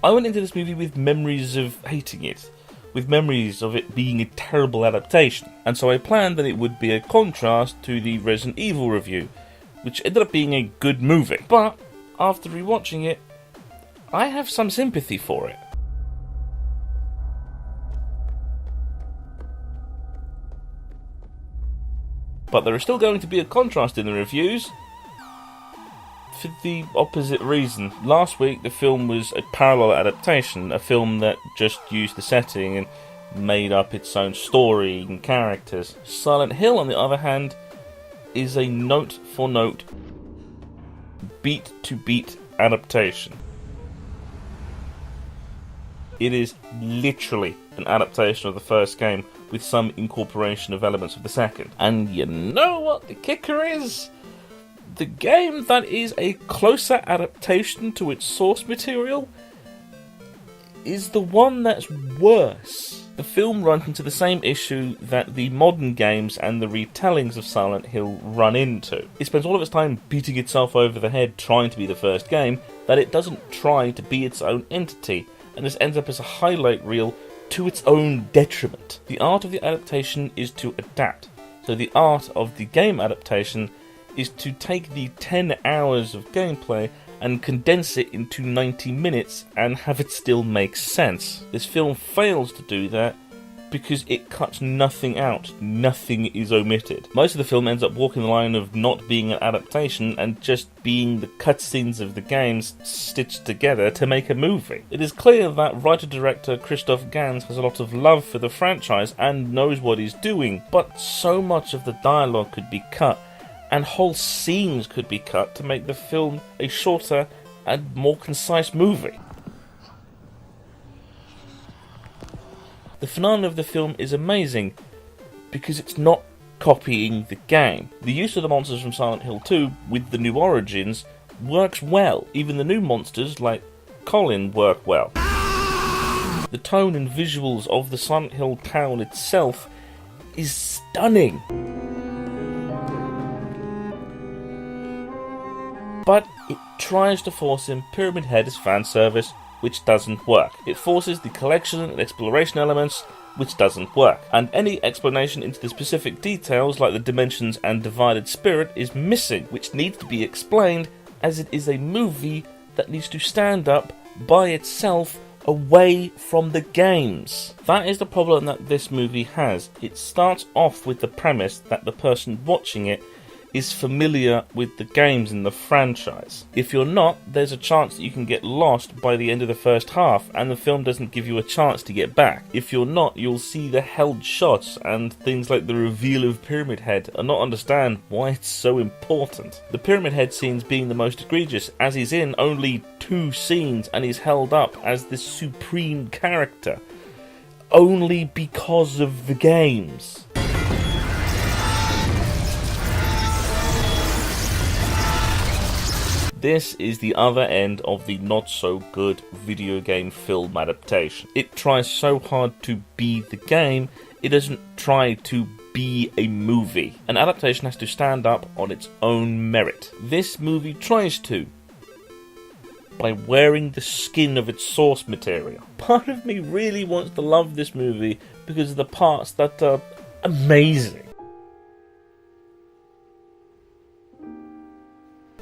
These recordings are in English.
I went into this movie with memories of hating it, with memories of it being a terrible adaptation, and so I planned that it would be a contrast to the Resident Evil review, which ended up being a good movie. But after rewatching it, I have some sympathy for it. But there is still going to be a contrast in the reviews, for the opposite reason. Last week the film was a parallel adaptation, a film that just used the setting and made up its own story and characters. Silent Hill, on the other hand, is a note-for-note, beat-to-beat adaptation. It is literally an adaptation of the first game with some incorporation of elements of the second. And you know what the kicker is? The game that is a closer adaptation to its source material is the one that's worse. The film runs into the same issue that the modern games and the retellings of Silent Hill run into. It spends all of its time beating itself over the head trying to be the first game, that it doesn't try to be its own entity, and this ends up as a highlight reel to its own detriment. The art of the adaptation is to adapt, so the art of the game adaptation is to take the 10 hours of gameplay and condense it into 90 minutes and have it still make sense. This film fails to do that because it cuts nothing out, nothing is omitted. Most of the film ends up walking the line of not being an adaptation and just being the cutscenes of the games stitched together to make a movie. It is clear that writer-director Christophe Gans has a lot of love for the franchise and knows what he's doing, but so much of the dialogue could be cut, and whole scenes could be cut to make the film a shorter and more concise movie. The finale of the film is amazing because it's not copying the game. The use of the monsters from Silent Hill 2 with the new origins works well. Even the new monsters, like Colin, work well. The tone and visuals of the Silent Hill town itself is stunning. But it tries to force in Pyramid Head as fan service, which doesn't work. It forces the collection and exploration elements, which doesn't work. And any explanation into the specific details, like the dimensions and divided spirit, is missing, which needs to be explained, as it is a movie that needs to stand up by itself away from the games. That is the problem that this movie has. It starts off with the premise that the person watching it is familiar with the games in the franchise. If you're not, there's a chance that you can get lost by the end of the first half and the film doesn't give you a chance to get back. If you're not, you'll see the held shots and things like the reveal of Pyramid Head and not understand why it's so important. The Pyramid Head scenes being the most egregious, as he's in only 2 scenes and he's held up as this supreme character only because of the games. This is the other end of the not-so-good video game film adaptation. It tries so hard to be the game, it doesn't try to be a movie. An adaptation has to stand up on its own merit. This movie tries to, by wearing the skin of its source material. Part of me really wants to love this movie because of the parts that are amazing.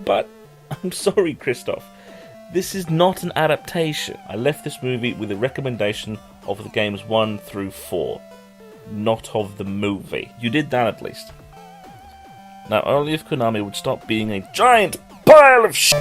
But I'm sorry, Christophe. This is not an adaptation. I left this movie with a recommendation of the games 1 through 4, not of the movie. You did that at least. Now, only if Konami would stop being a giant pile of shit.